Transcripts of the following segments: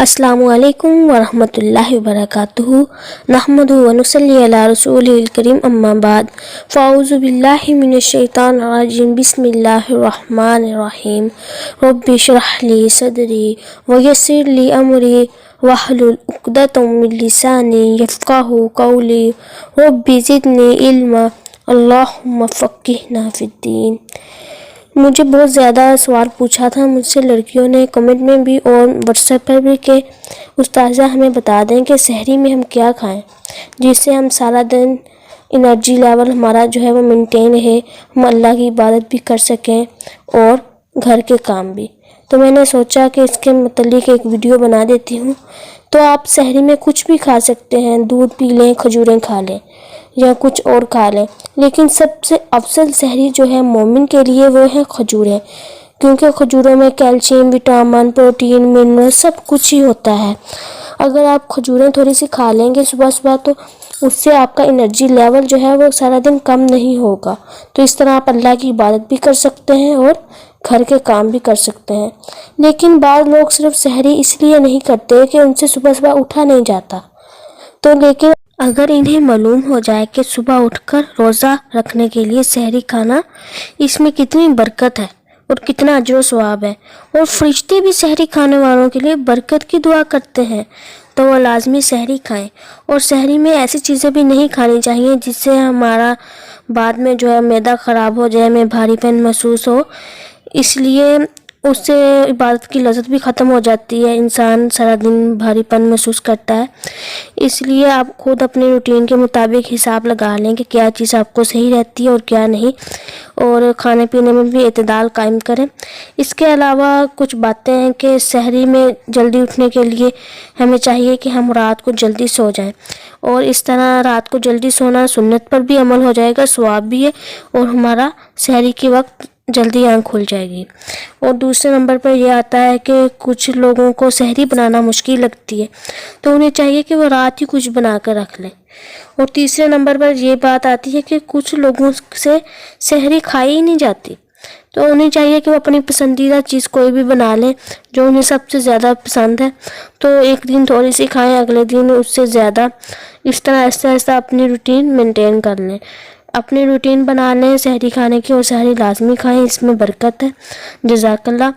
السلام علیکم ورحمۃ اللہ وبرکاتہ نحمدہ ونصلی علی رسولہ الکریم اما بعد فاعوذ باللہ من الشیطان الرجیم بسم اللہ الرحمن الرحیم رب اشرح لی صدری ویسر لی امری واحلل عقدۃ من لسانی یفقہوا قولی رب زدنی علما اللہم فقہنا فی الدین۔ مجھے بہت زیادہ سوال پوچھا تھا مجھ سے لڑکیوں نے کمنٹ میں بھی اور واٹس ایپ پر بھی کہ استاذہ ہمیں بتا دیں کہ سحری میں ہم کیا کھائیں جس سے ہم سارا دن انرجی لیول ہمارا جو ہے وہ مینٹین رہے، ہم اللہ کی عبادت بھی کر سکیں اور گھر کے کام بھی۔ تو میں نے سوچا کہ اس کے متعلق ایک ویڈیو بنا دیتی ہوں۔ تو آپ سحری میں کچھ بھی کھا سکتے ہیں، دودھ پی لیں، کھجوریں کھا لیں یا کچھ اور کھا لیں، لیکن سب سے افضل سحری جو ہے مومن کے لیے وہ ہے کھجوریں، کیونکہ کھجوروں میں کیلشیم، وٹامن، پروٹین، منرل سب کچھ ہی ہوتا ہے۔ اگر آپ کھجوریں تھوڑی سی کھا لیں گے صبح صبح تو اس سے آپ کا انرجی لیول جو ہے وہ سارا دن کم نہیں ہوگا، تو اس طرح آپ اللہ کی عبادت بھی کر سکتے ہیں اور گھر کے کام بھی کر سکتے ہیں۔ لیکن بعض لوگ صرف سحری اس لیے نہیں کرتے کہ ان سے صبح صبح اٹھا نہیں جاتا، تو لیکن اگر انہیں معلوم ہو جائے کہ صبح اٹھ کر روزہ رکھنے کے لیے سحری کھانا اس میں کتنی برکت ہے اور کتنا اجر و ثواب ہے، اور فرشتے بھی سحری کھانے والوں کے لیے برکت کی دعا کرتے ہیں، تو وہ لازمی سحری کھائیں۔ اور سحری میں ایسی چیزیں بھی نہیں کھانی چاہیے جس سے ہمارا بعد میں جو ہے معدہ خراب ہو جائے، ہمیں بھاری پن محسوس ہو، اس لیے اس سے عبادت کی لذت بھی ختم ہو جاتی ہے، انسان سارا دن بھاری پن محسوس کرتا ہے۔ اس لیے آپ خود اپنے روٹین کے مطابق حساب لگا لیں کہ کیا چیز آپ کو صحیح رہتی ہے اور کیا نہیں، اور کھانے پینے میں بھی اعتدال قائم کریں۔ اس کے علاوہ کچھ باتیں ہیں کہ سحری میں جلدی اٹھنے کے لیے ہمیں چاہیے کہ ہم رات کو جلدی سو جائیں، اور اس طرح رات کو جلدی سونا سنت پر بھی عمل ہو جائے گا، ثواب بھی ہے، اور ہمارا سحری کے وقت جلدی آنکھ کھل جائے گی۔ اور دوسرے نمبر پر یہ آتا ہے کہ کچھ لوگوں کو سحری بنانا مشکل لگتی ہے، تو انہیں چاہیے کہ وہ رات ہی کچھ بنا کر رکھ لیں۔ اور تیسرے نمبر پر یہ بات آتی ہے کہ کچھ لوگوں سے سحری کھائی ہی نہیں جاتی، تو انہیں چاہیے کہ وہ اپنی پسندیدہ چیز کوئی بھی بنا لیں جو انہیں سب سے زیادہ پسند ہے، تو ایک دن تھوڑی سی کھائیں، اگلے دن اس سے زیادہ، اس طرح آہستہ آہستہ اپنی روٹین مینٹین کر لیں، اپنی روٹین بنا لیں سحری کھانے کی، اور سحری لازمی کھائیں، اس میں برکت ہے۔ جزاک اللہ۔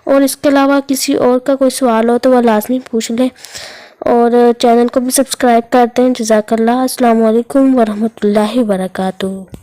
اور اس کے علاوہ کسی اور کا کوئی سوال ہو تو وہ لازمی پوچھ لیں، اور چینل کو بھی سبسکرائب کر دیں۔ جزاک اللہ۔ السلام علیکم ورحمۃ اللہ وبرکاتہ۔